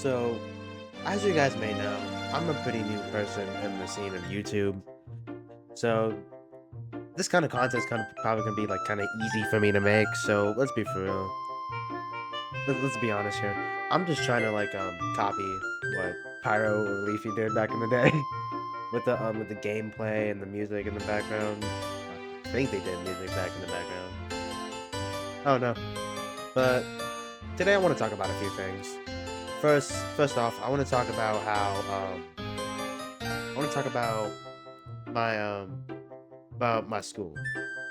So, as you guys may know, I'm a pretty new person in the scene of YouTube. So, this kind of content is kind of probably gonna be like kind of easy for me to make. So, let's be for real. Let's be honest here. I'm just trying to like copy what Pyro or Leafy did back in the day with the gameplay and the music in the background. I think they did music back in the background. Oh no. But today I want to talk about a few things. First off, I want to talk about how I want to talk about my school.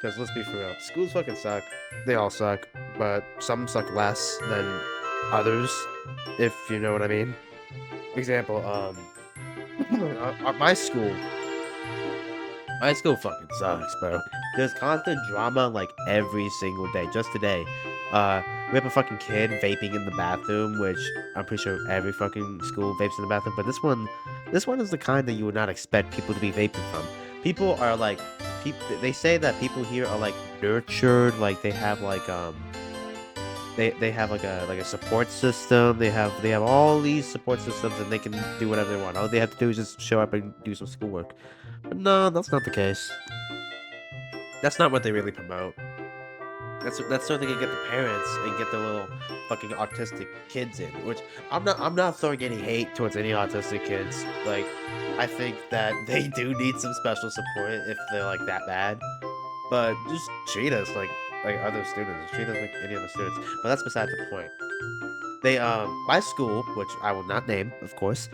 Because let's be for real, schools fucking suck. They all suck, but some suck less than others, if you know what I mean. Example, my school. My school fucking sucks, bro. There's constant drama like every single day. Just today, we have a fucking kid vaping in the bathroom, which I'm pretty sure every fucking school vapes in the bathroom. But this one is the kind that you would not expect people to be vaping from. People are like, they say that people here are like nurtured, like they have like they have like a support system. They have all these support systems, and they can do whatever they want. All they have to do is just show up and do some schoolwork. But no, that's not the case. That's not what they really promote. That's so they can get the parents and get the little fucking autistic kids in. Which I'm not throwing any hate towards any autistic kids. Like, I think that they do need some special support if they're like that bad. But just treat us like other students. Treat us like any other students. But that's beside the point. My school, which I will not name, of course,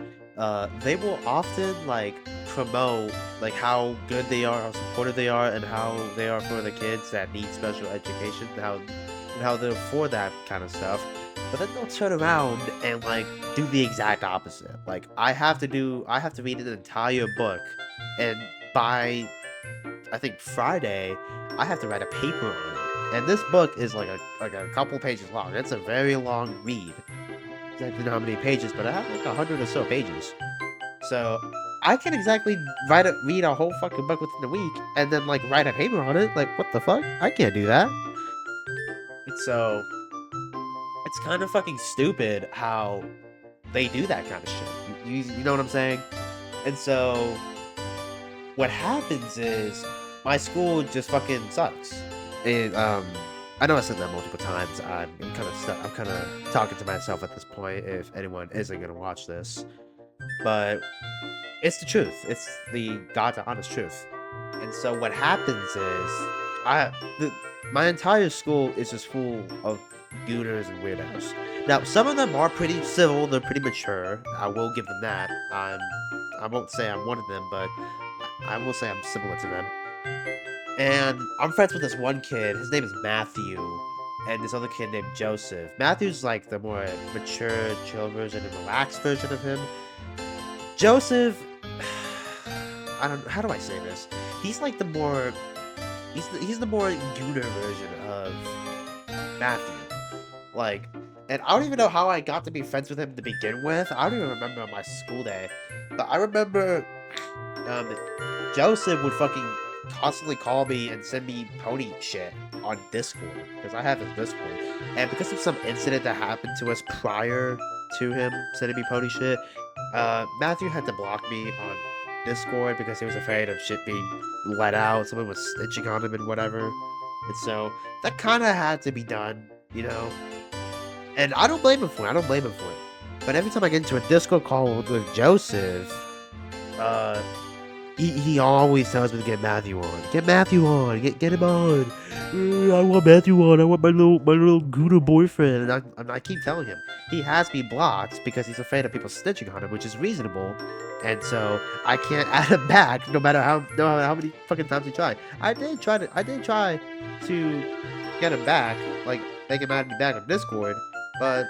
they will often like promote like how good they are, how supportive they are, and how they are for the kids that need special education, and how they're for that kind of stuff. But then they'll turn around and like do the exact opposite. Like I have to read an entire book, and by I think Friday, I have to write a paper on it. And this book is like a couple pages long. It's a very long read. I don't know how many pages, but I have like 100 or so pages. So I can exactly read a whole fucking book within a week, and then like write a paper on it. Like what the fuck? I can't do that. And so it's kind of fucking stupid how they do that kind of shit. You know what I'm saying? And so what happens is my school just fucking sucks. I know I said that multiple times. I'm kind of stuck. I'm kind of talking to myself at this point. If anyone isn't gonna watch this, but it's the truth. It's the God's honest truth. And so what happens is, my entire school is just full of gooners and weirdos. Now, some of them are pretty civil. They're pretty mature. I will give them that. I won't say I'm one of them, but I will say I'm similar to them. And I'm friends with this one kid. His name is Matthew, and this other kid named Joseph. Matthew's like the more mature, chill version and relaxed version of him. Joseph, I don't. How do I say this? He's like the more. He's the more gooner version of Matthew. Like, and I don't even know how I got to be friends with him to begin with. I don't even remember my school day, but I remember um, Joseph would fucking constantly call me and send me pony shit on Discord, because I have his Discord. And because of some incident that happened to us prior to him sending me pony shit, Matthew had to block me on Discord because he was afraid of shit being let out. Someone was snitching on him and whatever. And so that kind of had to be done, you know? And I don't blame him for it. I don't blame him for it. But every time I get into a Discord call with Joseph, uh, he always tells me to get Matthew on. Get Matthew on. Get him on. I want Matthew on. I want my little Gouda boyfriend. And I keep telling him. He has me blocked because he's afraid of people snitching on him, which is reasonable. And so I can't add him back no matter how many fucking times he try. I did try to get him back, like make him add me back on Discord, but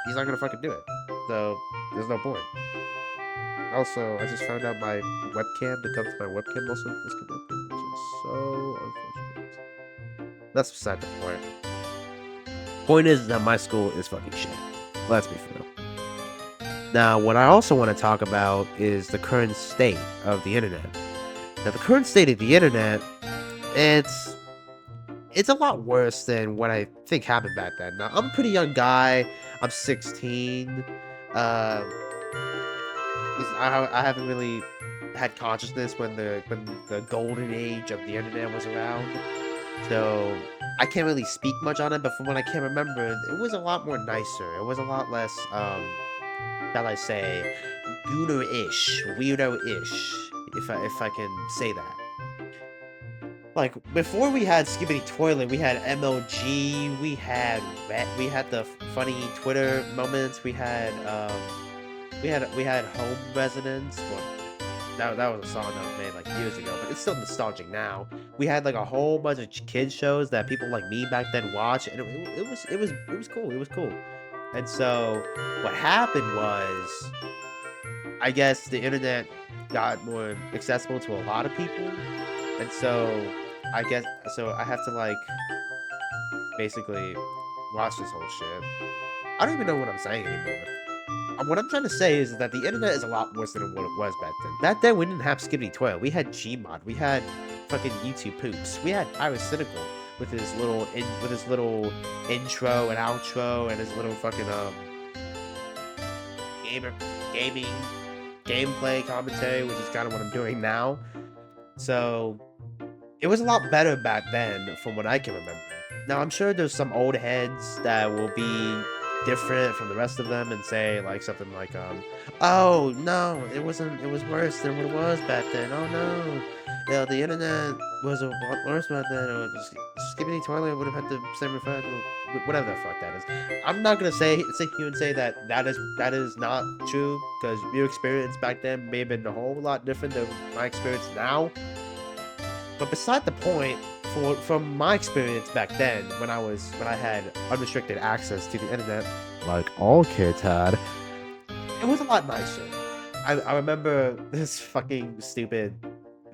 he's not gonna fucking do it. So there's no point. Also, I just found out my webcam to come to my webcam also disconnected, which is so unfortunate. That's beside the point. Point is that my school is fucking shit. Let's be real. Now, what I also want to talk about is the current state of the internet. Now, the current state of the internet, it's a lot worse than what I think happened back then. Now, I'm a pretty young guy. I'm 16. Uh, 'Cause I haven't really had consciousness when the golden age of the internet was around, so I can't really speak much on it. But from what I can remember, it was a lot more nicer. It was a lot less, shall I say, gooner-ish, weirdo-ish, if I can say that. Like before we had Skibbity Toilet, we had MLG, we had the funny Twitter moments, we had Home Residence. Well, that was a song that was made like years ago, but it's still nostalgic now. We had like a whole bunch of kids shows that people like me back then watched, and it was cool. It was cool. And so what happened was, I guess the internet got more accessible to a lot of people, and so I have to like basically watch this whole shit. I don't even know what I'm saying anymore. What I'm trying to say is that the internet is a lot worse than what it was back then. Back then, we didn't have Skibbity Toilet. We had Gmod. We had fucking YouTube Poops. We had Iris Cynical with his little intro and outro and his little fucking gamer gaming gameplay commentary, which is kind of what I'm doing now. So it was a lot better back then, from what I can remember. Now I'm sure there's some old heads that will be different from the rest of them and say like something like oh no, it was worse than what it was back then. Oh no, yeah, the internet was a lot worse back then. Or Skibbity Toilet would have had the same effect, or whatever the fuck that is. I'm not gonna sit here and say that is not true, because your experience back then may have been a whole lot different than my experience now. But beside the point, from my experience back then, when I had unrestricted access to the internet, like all kids had, it was a lot nicer. I remember this fucking stupid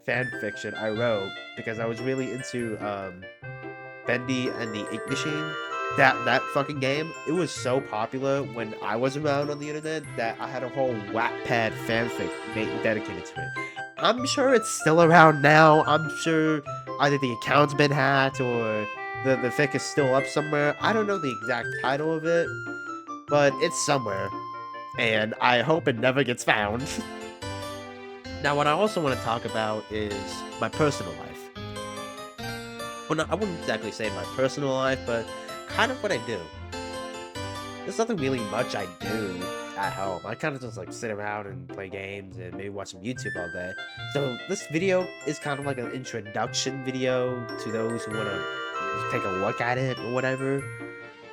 fan fiction I wrote because I was really into Bendy and the Ink Machine. That fucking game, it was so popular when I was around on the internet that I had a whole Wattpad fanfic dedicated to it. I'm sure it's still around now. I'm sure either the account's been hacked or the fic is still up somewhere. I don't know the exact title of it, but it's somewhere, and I hope it never gets found. Now, what I also want to talk about is my personal life. Well, no, I wouldn't exactly say my personal life, but kind of what I do. There's nothing really much I do at home. I kind of just like sit around and play games and maybe watch some YouTube all day. So this video is kind of like an introduction video to those who want to take a look at it or whatever.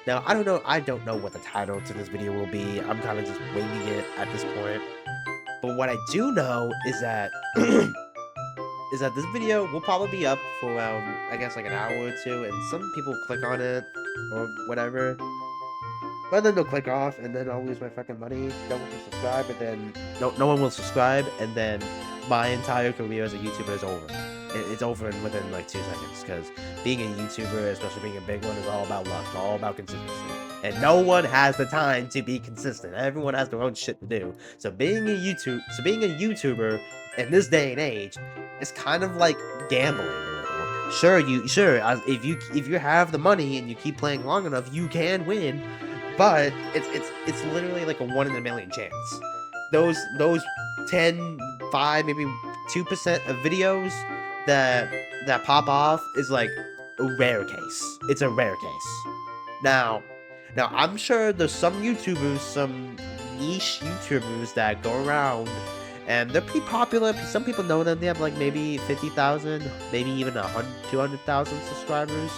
Now, I don't know what the title to this video will be. I'm kind of just winging it at this point. But what I do know is that this video will probably be up for around, I guess, like an hour or two, and some people click on it or whatever. But then they'll click off, and then I'll lose my fucking money. No one will subscribe, and then no one will subscribe, and then my entire career as a YouTuber is over. It's over within like 2 seconds, because being a YouTuber, especially being a big one, is all about luck, all about consistency. And no one has the time to be consistent. Everyone has their own shit to do. So being a YouTuber in this day and age is kind of like gambling a little. Sure, if you have the money and you keep playing long enough, you can win. But it's literally like a 1 in a million chance. Those 10, 5, maybe 2% of videos that pop off is like a rare case. It's a rare case. Now I'm sure there's some YouTubers, some niche YouTubers that go around and they're pretty popular. Some people know them. They have like maybe 50,000, maybe even 200,000 subscribers.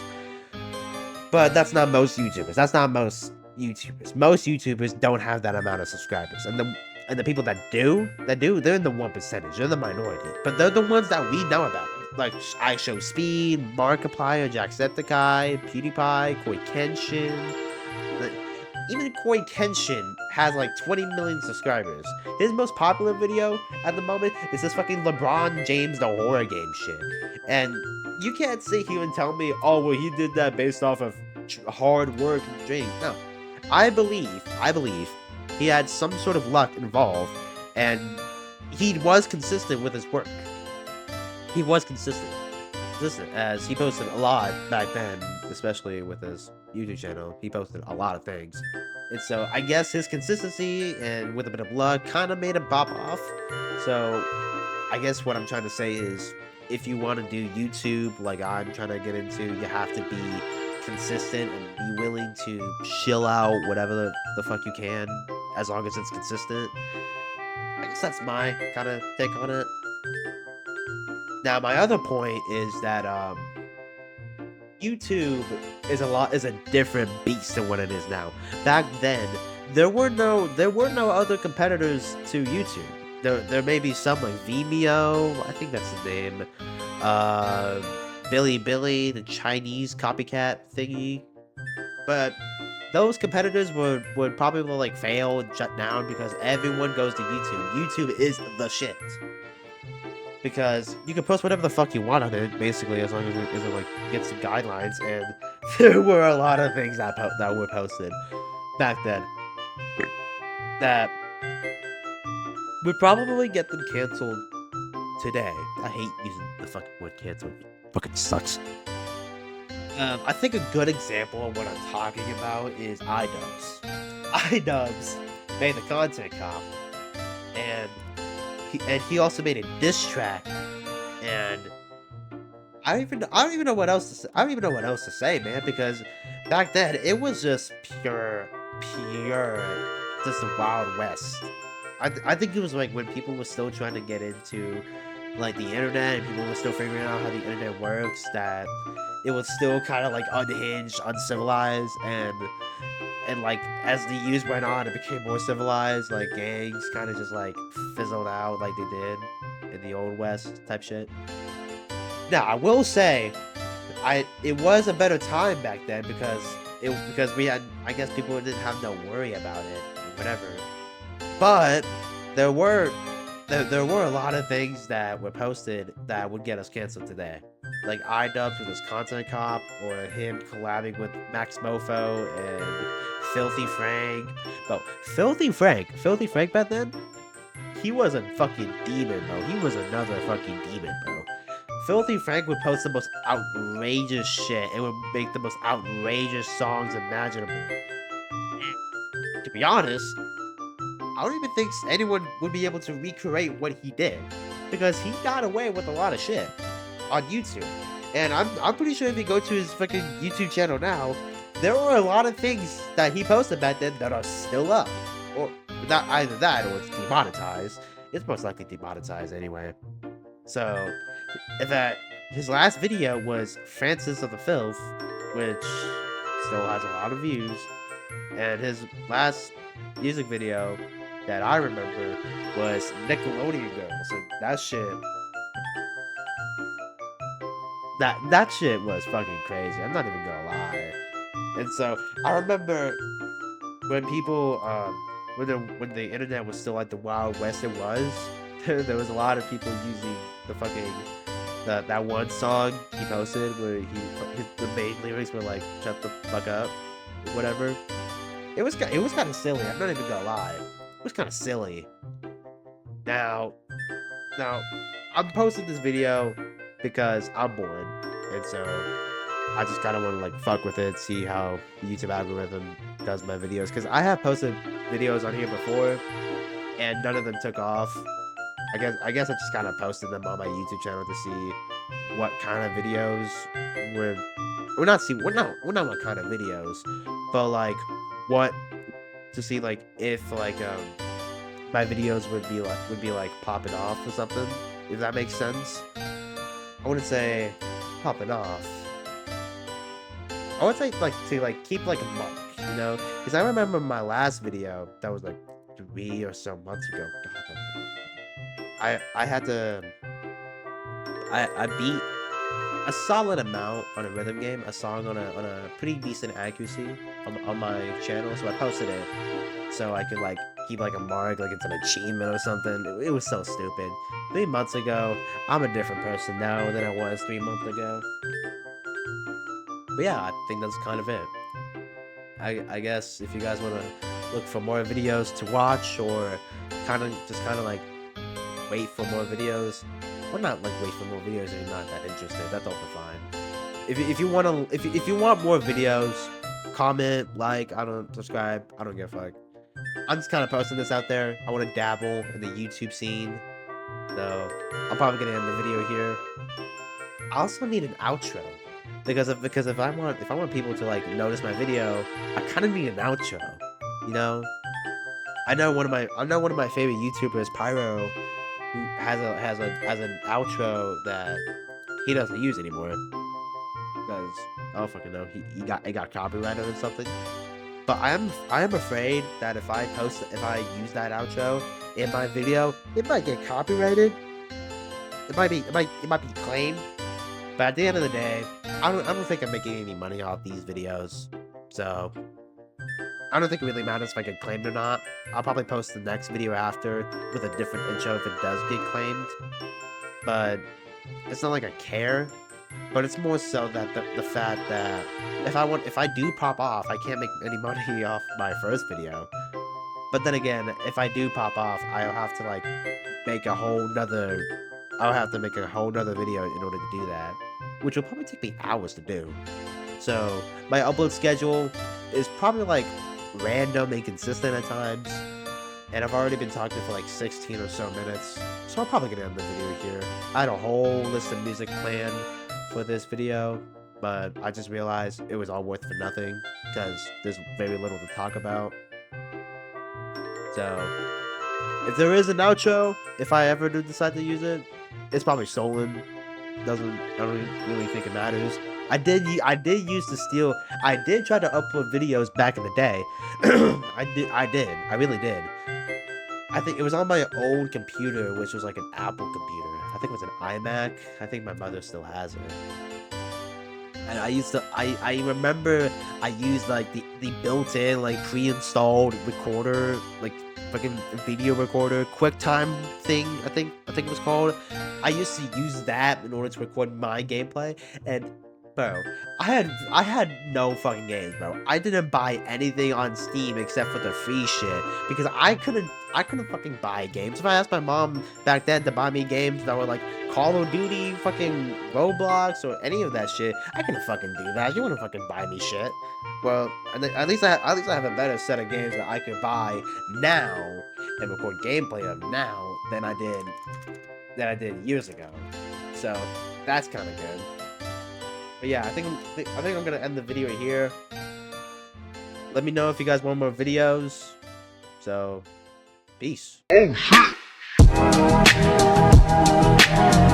But that's not most YouTubers. That's not most YouTubers. Most YouTubers don't have that amount of subscribers, and the people that do, they're in the 1%. They're the minority, but they're the ones that we know about. Like IShowSpeed, Markiplier, Jacksepticeye, PewDiePie, Koi Kenshin. Even Koi Kenshin has like 20 million subscribers. His most popular video at the moment is this fucking LeBron James the horror game shit. And you can't sit here and tell me, oh, well, he did that based off of hard work and training. No. I believe he had some sort of luck involved, and he was consistent with his work. He was consistent, as he posted a lot back then, especially with his YouTube channel. He posted a lot of things. And so I guess his consistency and with a bit of luck kind of made him pop off. So I guess what I'm trying to say is if you want to do YouTube like I'm trying to get into, you have to be consistent and be willing to chill out whatever the fuck you can as long as it's consistent. I guess that's my kind of take on it. Now, my other point is that YouTube is a different beast than what it is now. Back then, there were no other competitors to YouTube. There may be some like Vimeo, I think that's the name. Bilibili, the Chinese copycat thingy. But those competitors would probably like fail and shut down because everyone goes to YouTube. YouTube is the shit. Because you can post whatever the fuck you want on it, basically, as long as it like gets the guidelines. And there were a lot of things that were posted back then that would probably get them canceled today. I hate using the fucking word canceled. It fucking sucks. I think a good example of what I'm talking about is iDubbbz. iDubbbz made the Content Cop, and he also made a diss track, and I don't even know what else to say. I don't even know what else to say, man, because back then it was just pure, just the Wild West. I think it was like when people were still trying to get into like the internet and people were still figuring out how the internet works, that it was still kind of like unhinged, uncivilized, and like as the years went on, it became more civilized. Like gangs kind of just like fizzled out like they did in the old west type shit. Now I will say, it was a better time back then because we had, I guess people didn't have no worry about it or whatever. But there were a lot of things that were posted that would get us canceled today. Like iDubbbz with his Content Cop, or him collabing with Max Mofo and Filthy Frank. But Filthy Frank back then, he was a fucking demon, bro. He was another fucking demon, bro. Filthy Frank would post the most outrageous shit. It would make the most outrageous songs imaginable. To be honest, I don't even think anyone would be able to recreate what he did, because he got away with a lot of shit on YouTube. And I'm pretty sure if you go to his fucking YouTube channel now, there were a lot of things that he posted back then that are still up. Or not either that or it's demonetized. It's most likely demonetized anyway. So his last video was Francis of the Filth, which still has a lot of views. And his last music video that I remember was Nickelodeon Girls, and that shit was fucking crazy. I'm not even gonna lie. And so I remember when people when the internet was still like the Wild West it was, there was a lot of people using the fucking that one song he posted where the main lyrics were like "shut the fuck up," or whatever. It was kind of silly. I'm not even gonna lie. It was kind of silly. Now, I'm posting this video because I'm bored, and so I just kind of want to like fuck with it, see how the YouTube algorithm does my videos. Because I have posted videos on here before, and none of them took off. I guess I just kind of posted them on my YouTube channel to see what kind of videos we're not what kind of videos, but like what to see, like if like my videos would be like popping off or something, if that makes sense. I wouldn't say popping off. I would say like to like keep like a month, you know, because I remember my last video that was like 3 or so months ago. God, I had to I beat a solid amount on a rhythm game, a song on a pretty decent accuracy on my channel, so I posted it so I could like keep like a mark, like it's an achievement or something. It was so stupid. 3 months ago, I'm a different person now than I was 3 months ago. But yeah, I think that's kind of it. I guess if you guys want to look for more videos to watch, or kind of like wait for more videos, or not like wait for more videos if you're not that interested, that's also fine. If you want more videos, comment, like, I don't subscribe. I don't give a fuck. I'm just kind of posting this out there. I want to dabble in the YouTube scene. So I'm probably gonna end the video here. I also need an outro because if I want people to like notice my video, I kind of need an outro. You know, I know one of my favorite YouTubers, Pyro, who has an outro that he doesn't use anymore because I don't fucking know, he got copyrighted or something. But I am afraid that if I use that outro in my video, it might get copyrighted. It might be claimed. But at the end of the day, I don't think I'm making any money off these videos. So I don't think it really matters if I get claimed or not. I'll probably post the next video after with a different intro if it does get claimed. But it's not like I care. But it's more so that the fact that if I do pop off, I can't make any money off my first video. But then again, if I do pop off, I'll have to make a whole nother video in order to do that, which will probably take me hours to do. So my upload schedule is probably random and consistent at times, and I've already been talking for 16 or so minutes, so I'm probably gonna end the video here. I had a whole list of music planned for this video, but I just realized it was all worth for nothing because there's very little to talk about. So if there is an outro, if I ever do decide to use it, it's probably stolen. I don't really think it matters. I did used to steal. I did try to upload videos back in the day. I really did. I think it was on my old computer, which was an Apple computer. I think it was an iMac. I think my mother still has it. And I remember I used the built-in pre-installed recorder, fucking video recorder, QuickTime thing, I think it was called. I used to use that in order to record my gameplay, and bro, I had no fucking games, bro. I didn't buy anything on Steam except for the free shit because I couldn't fucking buy games. If I asked my mom back then to buy me games that were Call of Duty, fucking Roblox, or any of that shit, I couldn't fucking do that. You wouldn't fucking buy me shit. Well, at least I have a better set of games that I could buy now and record gameplay of now than I did years ago. So that's kind of good. But yeah, I think I'm gonna end the video here. Let me know if you guys want more videos. So, peace. Oh shit!